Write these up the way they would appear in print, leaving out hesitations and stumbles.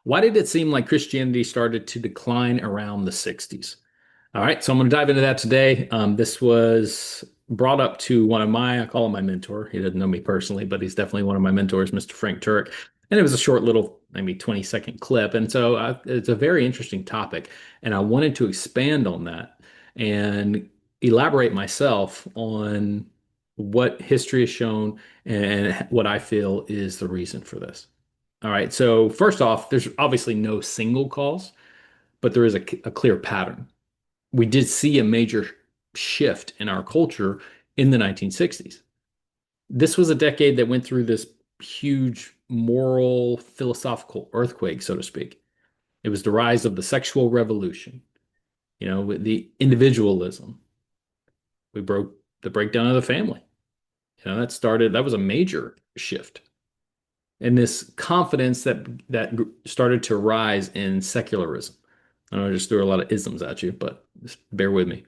Why did it seem like Christianity started to decline around the 60s? All right, so I'm going to dive into that today. This was brought up to one of I call him my mentor. He doesn't know me personally, but he's definitely one of my mentors, Mr. Frank Turek. And it was a short little, maybe 20-second clip. And so it's a very interesting topic. And I wanted to expand on that and elaborate myself on what history has shown and what I feel is the reason for this. All right, so first off, there's obviously no single cause, but there is a clear pattern. We did see a major shift in our culture in the 1960s. This was a decade that went through this huge moral, philosophical earthquake, so to speak. It was the rise of the sexual revolution, with the individualism. We broke the breakdown of the family. That was a major shift. And this confidence that started to rise in secularism. I know I just threw a lot of isms at you, but just bear with me.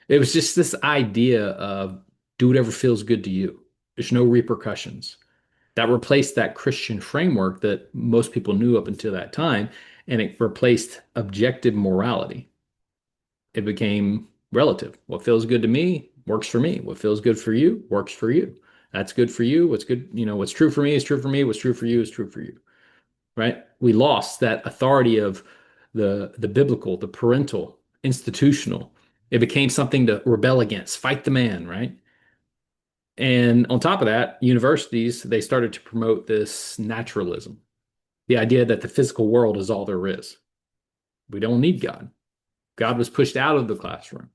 It was just this idea of do whatever feels good to you. There's no repercussions. That replaced that Christian framework that most people knew up until that time, and it replaced objective morality. It became relative. What feels good to me works for me. What feels good for you works for you. That's good for you. What's good, what's true for me is true for me. What's true for you is true for you. Right? We lost that authority of the biblical, the parental, institutional. It became something to rebel against, fight the man, right? And on top of that, universities, they started to promote this naturalism, the idea that the physical world is all there is. We don't need God. God was pushed out of the classroom.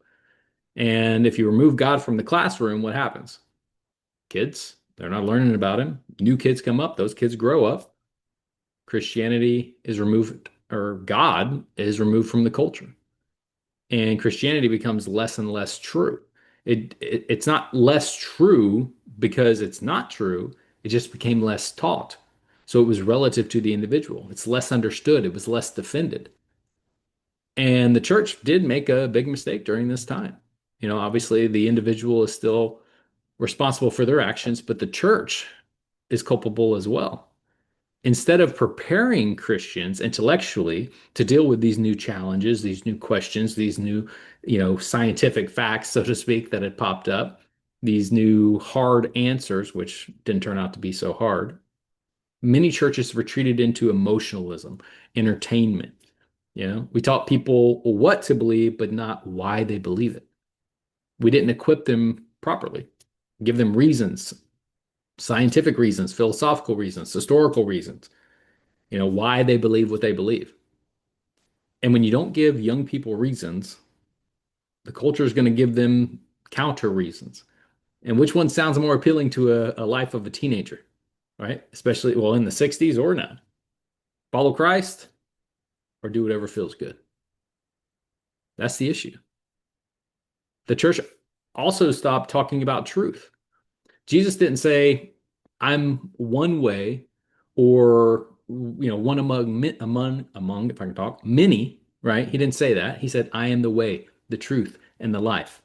And if you remove God from the classroom, what happens? Kids, they're not learning about him. New kids come up, those kids grow up. Christianity is removed, or God is removed from the culture. And Christianity becomes less and less true. It's not less true because it's not true. It just became less taught. So it was relative to the individual. It's less understood. It was less defended. And the church did make a big mistake during this time. Obviously the individual is still responsible for their actions, but the church is culpable as well. Instead of preparing Christians intellectually to deal with these new challenges, these new questions, these new, scientific facts, so to speak, that had popped up, these new hard answers, which didn't turn out to be so hard, many churches retreated into emotionalism, entertainment. We taught people what to believe, but not why they believe it. We didn't equip them properly, give them reasons, scientific reasons, philosophical reasons, historical reasons, why they believe what they believe. And when you don't give young people reasons, the culture is going to give them counter reasons. And which one sounds more appealing to a life of a teenager, right? Especially, well, in the 60s or now. Follow Christ or do whatever feels good. That's the issue. The church also stopped talking about truth. Jesus didn't say, I'm one way or one among if I can talk, many, right? He didn't say that. He said, I am the way, the truth, and the life.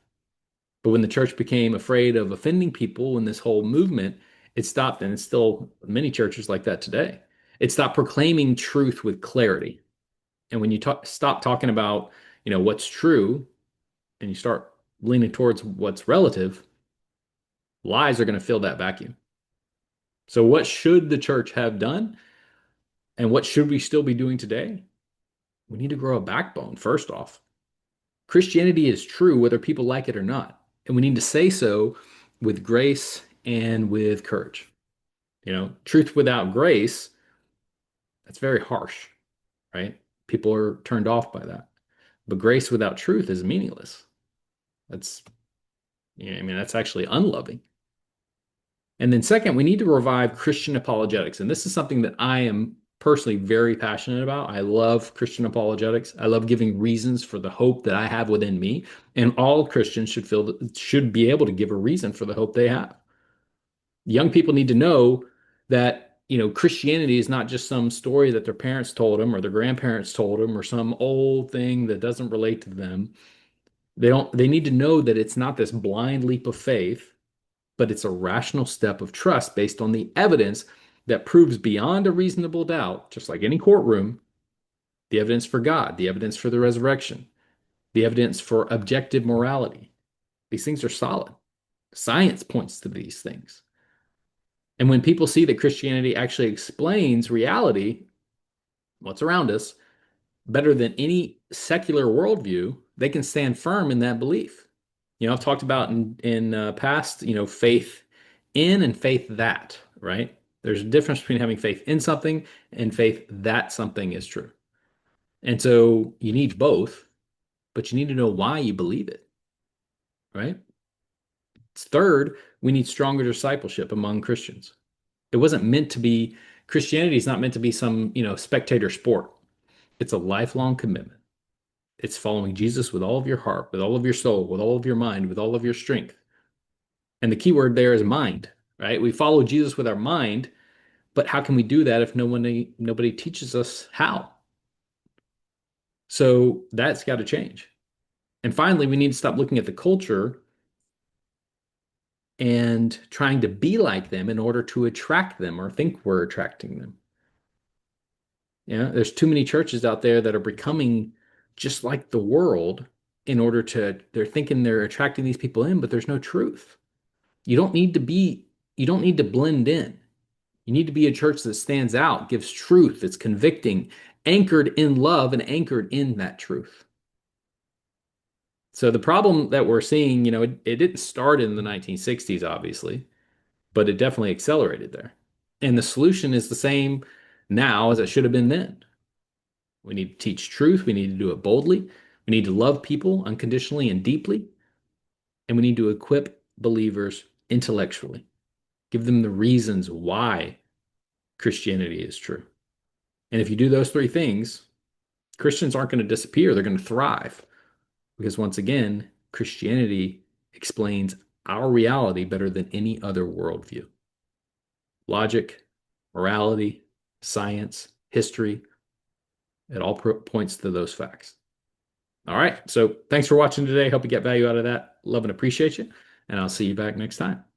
But when the church became afraid of offending people in this whole movement, it stopped, and it's still many churches like that today. It stopped proclaiming truth with clarity. And when you stop talking about, what's true, and you start leaning towards what's relative, lies are going to fill that vacuum. So what should the church have done? And what should we still be doing today? We need to grow a backbone, first off. Christianity is true whether people like it or not. And we need to say so with grace and with courage. Truth without grace, that's very harsh, right? People are turned off by that. But grace without truth is meaningless. That's, that's actually unloving. And then second, we need to revive Christian apologetics. And this is something that I am personally very passionate about. I love Christian apologetics. I love giving reasons for the hope that I have within me. And all Christians should be able to give a reason for the hope they have. Young people need to know that, Christianity is not just some story that their parents told them or their grandparents told them or some old thing that doesn't relate to them. They need to know that it's not this blind leap of faith, but it's a rational step of trust based on the evidence that proves beyond a reasonable doubt, just like any courtroom, the evidence for God, the evidence for the resurrection, the evidence for objective morality. These things are solid. Science points to these things. And when people see that Christianity actually explains reality, what's around us, better than any secular worldview, they can stand firm in that belief. I've talked about in past, faith in and faith that, right? There's a difference between having faith in something and faith that something is true. And so you need both, but you need to know why you believe it, right? Third, we need stronger discipleship among Christians. It wasn't meant to be, Christianity is not meant to be some, spectator sport. It's a lifelong commitment. It's following Jesus with all of your heart, with all of your soul, with all of your mind, with all of your strength. And the key word there is mind, right? We follow Jesus with our mind, but how can we do that if nobody teaches us how? So that's got to change. And finally, we need to stop looking at the culture and trying to be like them in order to attract them or think we're attracting them. There's too many churches out there that are becoming just like the world they're thinking they're attracting these people in, but there's no truth. You don't need to be, you don't need to blend in. You need to be a church that stands out, gives truth, that's convicting, anchored in love and anchored in that truth. So the problem that we're seeing, it didn't start in the 1960s, obviously, but it definitely accelerated there. And the solution is the same now as it should have been then. We need to teach truth. We need to do it boldly. We need to love people unconditionally and deeply. And we need to equip believers intellectually, give them the reasons why Christianity is true. And if you do those three things, Christians aren't going to disappear. They're going to thrive. Because once again, Christianity explains our reality better than any other worldview. Logic, morality, science, history, it all points to those facts. All right. So thanks for watching today. Hope you get value out of that. Love and appreciate you. And I'll see you back next time.